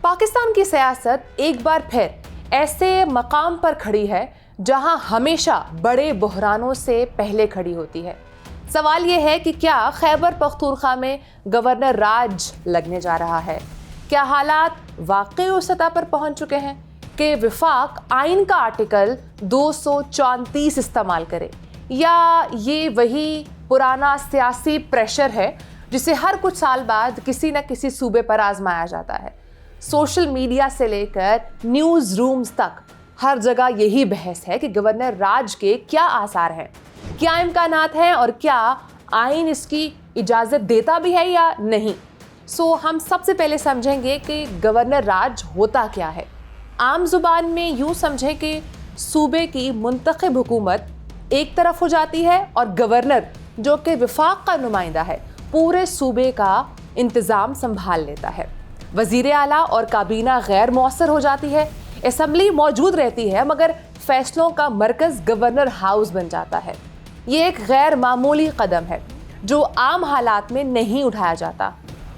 पाकिस्तान की सियासत एक बार फिर ऐसे मकाम पर खड़ी है जहां हमेशा बड़े बहरानों से पहले खड़ी होती है। सवाल ये है कि क्या खैबर पख्तूनख्वा में गवर्नर राज लगने जा रहा है? क्या हालात वाकई उस सतह पर पहुंच चुके हैं कि वफाक आइन का आर्टिकल 234 इस्तेमाल करे, या ये वही पुराना सियासी प्रेशर है जिसे हर कुछ साल बाद किसी न किसी सूबे पर आजमाया जाता है? सोशल मीडिया से लेकर न्यूज़ रूम्स तक हर जगह यही बहस है कि गवर्नर राज के क्या आसार हैं, क्या इम्कानात हैं और क्या आइन इसकी इजाज़त देता भी है या नहीं। हम सबसे पहले समझेंगे कि गवर्नर राज होता क्या है। आम जुबान में यूँ समझें कि सूबे की मुंतखब हुकूमत एक तरफ हो जाती है और गवर्नर, जो कि वफाक का नुमाइंदा है, पूरे सूबे का इंतज़ाम संभाल लेता है। वज़ीर आला और काबीना गैर मौसर हो जाती है, असम्बली मौजूद रहती है मगर फैसलों का मरकज़ गवर्नर हाउस बन जाता है। ये एक गैर मामूली कदम है जो आम हालात में नहीं उठाया जाता,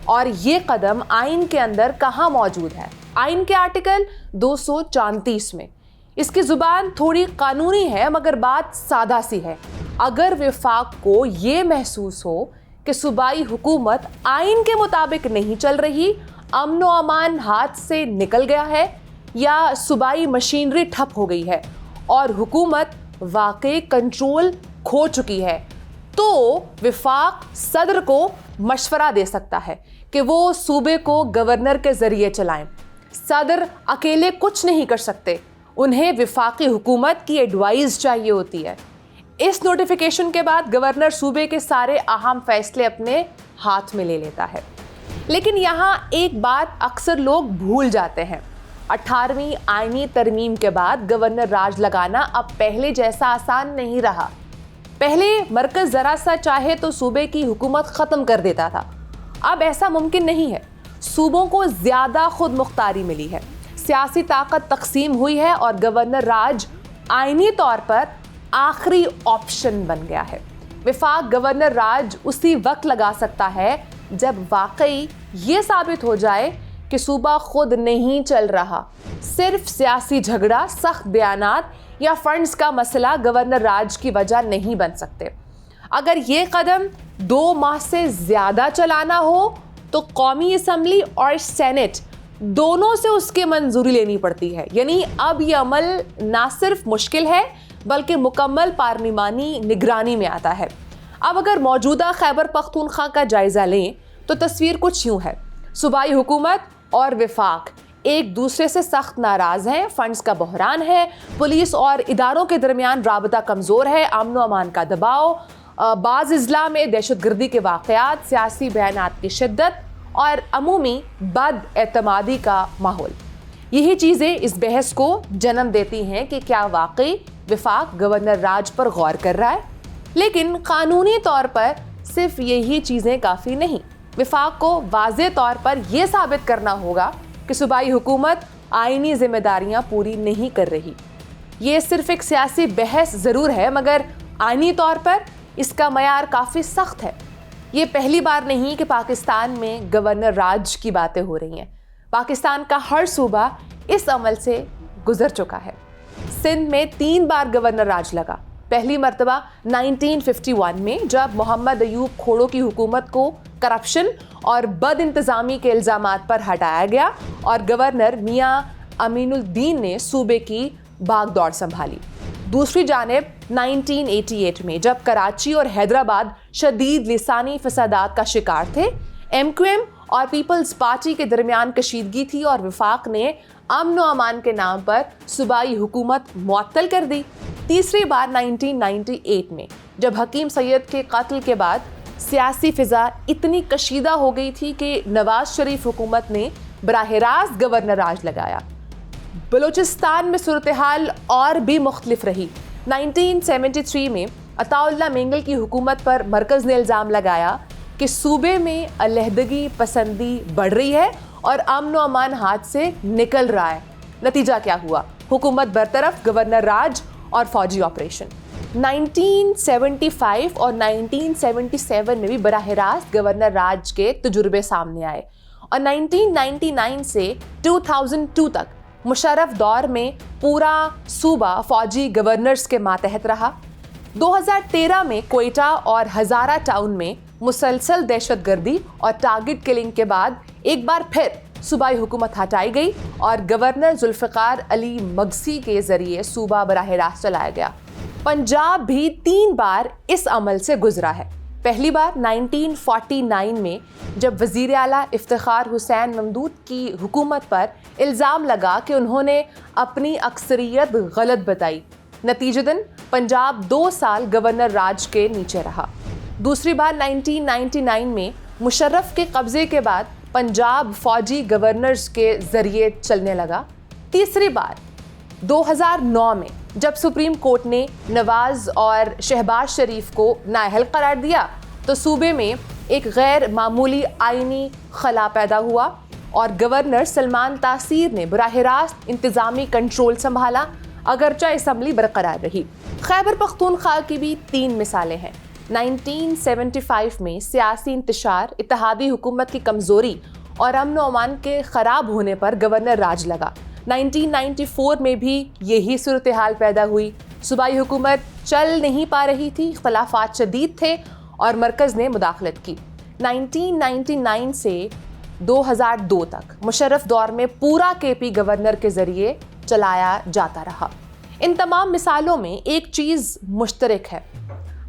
और ये कदम आइन के अंदर कहाँ मौजूद है? आइन के आर्टिकल 234 में। इसकी ज़ुबान थोड़ी कानूनी है मगर बात सादा सी है। अगर वफाक को ये महसूस हो कि सूबाई हुकूमत आइन के मुताबिक नहीं चल रही, अमन व अमान हाथ से निकल गया है, या सूबाई मशीनरी ठप हो गई है और हुकूमत वाकई कंट्रोल खो चुकी है, तो वफाक सदर को मशवरा दे सकता है कि वो सूबे को गवर्नर के ज़रिए चलाएं। सदर अकेले कुछ नहीं कर सकते, उन्हें वफाकी हुकूमत की एडवाइस चाहिए होती है। इस नोटिफिकेशन के बाद गवर्नर सूबे के सारे अहम फैसले अपने हाथ में ले लेता है। लेकिन यहाँ एक बात अक्सर लोग भूल जाते हैं। 18वीं आईनी तरमीम के बाद गवर्नर राज लगाना अब पहले जैसा आसान नहीं रहा। पहले मरकज़ ज़रा सा चाहे तो सूबे की हुकूमत ख़त्म कर देता था, अब ऐसा मुमकिन नहीं है। सूबों को ज़्यादा खुद मुख्तारी मिली है, सियासी ताकत तकसीम हुई है और गवर्नर राज आइनी तौर पर आखिरी ऑप्शन बन गया है। वफाक गवर्नर राज उसी वक्त लगा सकता है जब वाकई ये साबित हो जाए कि सूबा खुद नहीं चल रहा। सिर्फ सियासी झगड़ा, सख्त बयानात या फंड्स का मसला गवर्नर राज की वजह नहीं बन सकते। अगर ये कदम 2 माह से ज़्यादा चलाना हो तो कौमी असम्बली और सेनेट दोनों से उसके मंजूरी लेनी पड़ती है। यानी अब ये अमल ना सिर्फ मुश्किल है बल्कि मुकम्मल पार्लिमानी निगरानी में आता है। अब अगर मौजूदा खैबर पख्तूनख्वा का जायज़ा लें तो तस्वीर कुछ यूँ है। सूबाई हुकूमत और वफाक एक दूसरे से सख्त नाराज़ हैं, फंड्स का बहरान है, पुलिस और इदारों के दरमियान राबता कमज़ोर है, अमन व अमान का दबाव, बाज़ अज़ला में दहशतगर्दी के वाक़यात, सियासी बयानात की शिद्दत और अमूमी बदएतमादी का माहौल। यही चीज़ें इस बहस को जन्म देती हैं कि क्या वाकई वफाक गवर्नर राज पर गौर कर रहा है। लेकिन कानूनी तौर पर सिर्फ यही चीज़ें काफ़ी नहीं। वफाक को वाज़े तौर पर यह साबित करना होगा कि सूबाई हुकूमत आइनी जिम्मेदारियां पूरी नहीं कर रही। ये सिर्फ एक सियासी बहस ज़रूर है मगर आइनी तौर पर इसका मयार काफ़ी सख्त है। ये पहली बार नहीं कि पाकिस्तान में गवर्नर राज की बातें हो रही हैं। पाकिस्तान का हर सूबा इस अमल से गुजर चुका है। सिंध में 3 बार गवर्नर राज लगा। पहली मरतबा 1951 में जब मोहम्मद अयूब खोड़ो की हुकूमत को करप्शन और बद इंतज़ामी के इल्ज़ामात पर हटाया गया और गवर्नर मियाँ अमीनुद्दीन ने सूबे की भागदौड़ संभाली। दूसरी जानिब 1988 में जब कराची और हैदराबाद शदीद लिसानी फसादात का शिकार थे, MQM और पीपल्स पार्टी के दरमियान कशीदगी थी और वफाक ने अमन व अमान के नाम पर सूबाई हुकूमत मुअत्तल कर दी। तीसरी बार 1998 में जब हकीम सैयद के कत्ल के बाद सियासी फ़िज़ा इतनी कशीदा हो गई थी कि नवाज शरीफ हुकूमत ने बराह रास्त गवर्नर राज लगाया। बलूचिस्तान में सूरत हाल और भी मुख्तलिफ रही। 1973 में अताउल्लाह मेंगल की हुकूमत पर मरकज़ ने इल्ज़ाम लगाया कि सूबे में अलहदगी पसंदी बढ़ रही है और अमन व अमान हाथ से निकल रहा है। नतीजा क्या हुआ? हुकूमत बरतरफ, गवर्नर राज और फौजी ऑपरेशन। 1975 और 1977 में भी बराह रास्त गवर्नर राज के तजुर्बे सामने आए اور 1999 سے 2002 تک مشرف دور میں پورا صوبہ فوجی گورنرز کے ماتحت رہا۔ 2013 میں کوئٹہ اور ہزارہ ٹاؤن میں مسلسل دہشت گردی اور ٹارگٹ کلنگ کے بعد ایک بار پھر صوبائی حکومت ہٹائی گئی اور گورنر ذوالفقار علی مگسی کے ذریعے صوبہ براہ راست چلایا گیا۔ پنجاب بھی 3 بار اس عمل سے گزرا ہے۔ پہلی بار 1949 میں جب وزیر اعلیٰ افتخار حسین ممدود کی حکومت پر الزام لگا کہ انہوں نے اپنی اکثریت غلط بتائی، نتیجتاً پنجاب 2 سال گورنر راج کے نیچے رہا۔ دوسری بار 1999 میں مشرف کے قبضے کے بعد پنجاب فوجی گورنرز کے ذریعے چلنے لگا۔ تیسری بار 2009 میں جب سپریم کورٹ نے نواز اور شہباز شریف کو نااہل قرار دیا تو صوبے میں ایک غیر معمولی آئینی خلا پیدا ہوا اور گورنر سلمان تاثیر نے براہ راست انتظامی کنٹرول سنبھالا، اگرچہ اسمبلی برقرار رہی۔ خیبر پختونخوا کی بھی 3 مثالیں ہیں۔ 1975 میں سیاسی انتشار، اتحادی حکومت کی کمزوری اور امن و امان کے خراب ہونے پر گورنر راج لگا۔ 1994 میں بھی یہی صورتحال پیدا ہوئی، صوبائی حکومت چل نہیں پا رہی تھی، اختلافات شدید تھے اور مرکز نے مداخلت کی۔ 1999 سے 2002 تک مشرف دور میں پورا KP گورنر کے ذریعے چلایا جاتا رہا۔ ان تمام مثالوں میں ایک چیز مشترک ہے،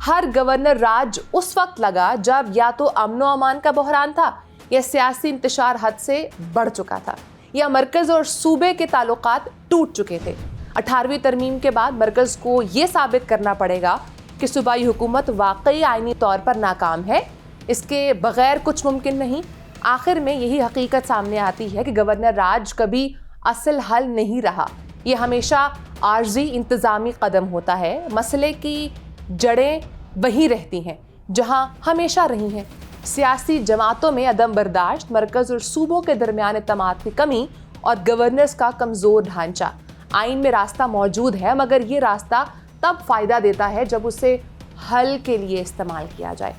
ہر گورنر راج اس وقت لگا جب یا تو امن و امان کا بحران تھا یا سیاسی انتشار حد سے بڑھ چکا تھا یا مرکز اور صوبے کے تعلقات ٹوٹ چکے تھے۔ 18ویں ترمیم کے بعد مرکز کو یہ ثابت کرنا پڑے گا کہ صوبائی حکومت واقعی آئینی طور پر ناکام ہے، اس کے بغیر کچھ ممکن نہیں۔ آخر میں یہی حقیقت سامنے آتی ہے کہ گورنر راج کبھی اصل حل نہیں رہا، یہ ہمیشہ عارضی انتظامی قدم ہوتا ہے۔ مسئلے کی جڑیں وہی رہتی ہیں جہاں ہمیشہ رہی ہیں، سیاسی جماعتوں میں عدم برداشت، مرکز اور صوبوں کے درمیان اعتماد کی کمی اور گورننس کا کمزور ڈھانچہ۔ آئین میں راستہ موجود ہے مگر یہ راستہ تب فائدہ دیتا ہے جب اسے حل کے لیے استعمال کیا جائے،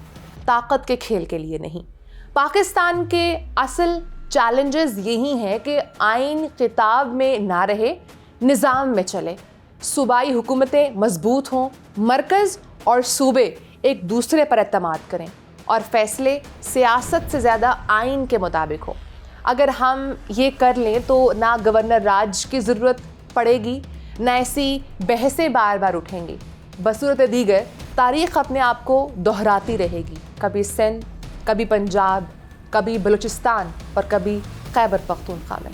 طاقت کے کھیل کے لیے نہیں۔ پاکستان کے اصل چیلنجز یہی ہیں کہ آئین کتاب میں نہ رہے، نظام میں چلے، صوبائی حکومتیں مضبوط ہوں، مرکز اور صوبے ایک دوسرے پر اعتماد کریں اور فیصلے سیاست سے زیادہ آئین کے مطابق ہوں۔ اگر ہم یہ کر لیں تو نہ گورنر راج کی ضرورت پڑے گی، نہ ایسی بحثیں بار بار اٹھیں گی۔ بصورت دیگر تاریخ اپنے آپ کو دہراتی رہے گی، کبھی سندھ، کبھی پنجاب، کبھی بلوچستان اور کبھی خیبر پختونخوا میں۔